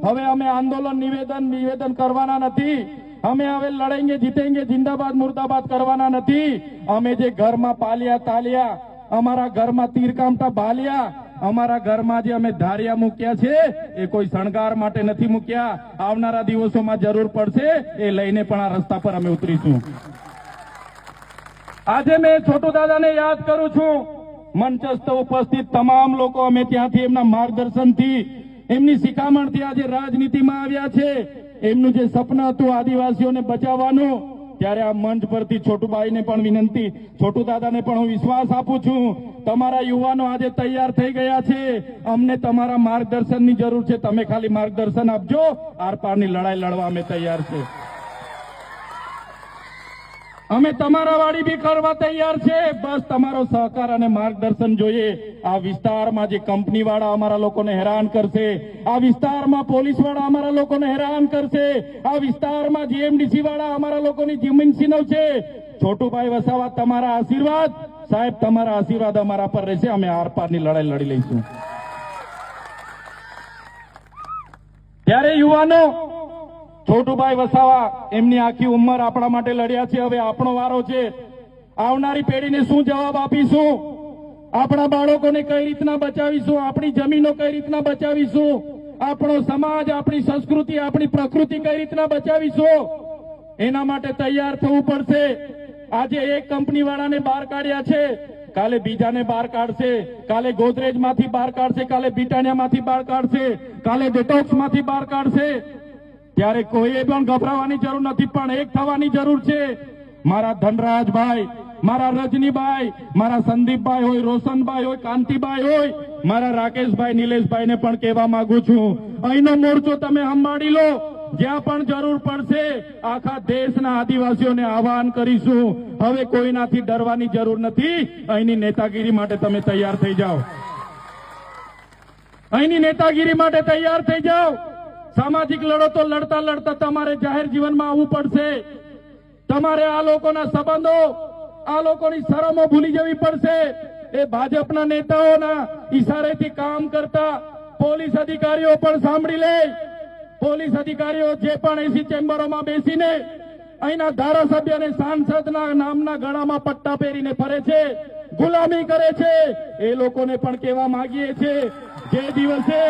હવે અમે આંદોલન નિવેદન કરવાના નથી। અમે હવે લડેંગે જીતેંગે जिंदाबाद मुर्दाबाद करवाना નથી। અમે જે ઘરમાં પાલ્યા તાલ્યા, અમારા ઘરમાં તીરકામટા ભાલ્યા, અમારા ઘરમાં જે અમે ધારિયા મૂક્યા છે એ કોઈ શણગાર માટે નથી મૂક્યા। આવનારા દિવસોમાં જરૂર પડશે એ લઈને પણ આ રસ્તા પર અમે ઉતરીશું। આજે મેં છોટુ દાદાને યાદ કરું છું। મંચસ્થ ઉપસ્થિત તમામ લોકો અમે ત્યાંથી એમના માર્ગદર્શનથી, એમની શિખામણથી આજે રાજનીતિમાં આવ્યા છે। એમનું જે સપનું હતું આદિવાસીઓને બચાવવાનું, ત્યારે આ મંચ પરથી છોટુભાઈને પણ વિનંતી, છોટુ દાદાને પણ હું વિશ્વાસ આપું છું, તમારા યુવાનો આજે તૈયાર થઈ ગયા છે। અમને તમારા માર્ગદર્શનની જરૂર છે। તમે ખાલી માર્ગદર્શન આપજો, આરપારની લડાઈ લડવા અમે તૈયાર છે। અમે તમારા વાળી બી કરવા તૈયાર છે। બસ તમારો સહકાર અને માર્ગદર્શન જોઈએ। આ વિસ્તારમાં જે કંપની વાળા અમારા લોકોને હેરાન કરશે, આ વિસ્તારમાં પોલીસ વાળા અમારા લોકોને હેરાન કરશે, આ વિસ્તારમાં જીએમડીસી વાળા અમારા લોકોની જમીન છીનવશે, છોટુભાઈ વસાવા તમારા આશીર્વાદ, સાહેબ તમારા આશીર્વાદ અમારા પર રહેશે। અમે આરપારની લડાઈ લડી લઈશું। ત્યારે યુવાનો, છોટુભાઈ વસાવા એમની આખી ઉંમર આપણા માટે લડ્યા છે। હવે આપણો વારો છે। આવનારી પેઢીને શું જવાબ આપીશું? આપણા બાળકોને કઈ રીતના બચાવીશું? આપણી જમીનો કઈ રીતના બચાવીશું? આપણો સમાજ, આપણી સંસ્કૃતિ, આપણી પ્રકૃતિ કઈ રીતના બચાવીશું? એના માટે તૈયાર થવું પડશે। આજે એક કંપની વાળાને બહાર કાઢ્યા છે, કાલે બીજાને બહાર કાઢશે, કાલે ગોદરેજમાંથી બહાર કાઢશે, કાલે બ્રિટાનિયામાંથી બહાર કાઢશે, કાલે ડેટોક્સમાંથી બહાર કાઢશે। ત્યારે કોઈએ પણ ગભરાવાની જરૂર નથી, પણ એક થવાની જરૂર છે। મારા ધનરાજભાઈ, મારા રજનીભાઈ, મારા સંદીપભાઈ હોય, રોશનભાઈ હોય, કાંતિભાઈ હોય, મારા રાકેશભાઈ, નિલેશભાઈને પણ કહેવા માંગુ છું, અહીંનો મોરચો તમે સંભાળી લો। જ્યાં પણ જરૂર પડશે આખા દેશના આદિવાસીઓને આહવાન કરીશું। હવે કોઈનાથી ડરવાની જરૂર નથી। અહીંની નેતાગીરી માટે તમે તૈયાર થઈ જાઓ। અહીંની નેતાગીરી માટે તૈયાર થઈ જાઓ। સામાજિક લડતો લડતા લડતા તમારે જાહેર જીવનમાં આવવું પડશે। તમારે આ લોકોના સંબંધો, આ લોકોની શરમો ભૂલી જવી પડશે। એ ભાજપના નેતાઓના ઈશારેથી કામ કરતા પોલીસ અધિકારીઓ પણ સાંભળી લે। પોલીસ અધિકારીઓ જે પણ એસી ચેમ્બરોમાં બેસીને અહીંના ધારાસભ્ય અને સાંસદના નામના ગળામાં પટ્ટા પહેરીને ફરે છે, ગુલામી કરે છે, એ લોકોને પણ કહેવા માંગીએ છીએ, જે દિવસે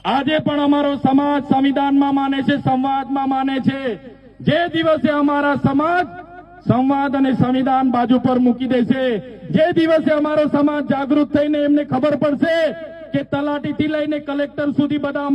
આજે પણ અમારો સમાજ સંવિધાનમાં માને છે, સંવાદમાં માને છે, જે દિવસે અમારા સમાજ સંવાદ અને સંવિધાન બાજુ પર મૂકી દેશે, જે દિવસે અમારો સમાજ જાગૃત થઈને એમને ખબર પડશે કે તલાટીથી લઈને કલેક્ટર સુધી બધા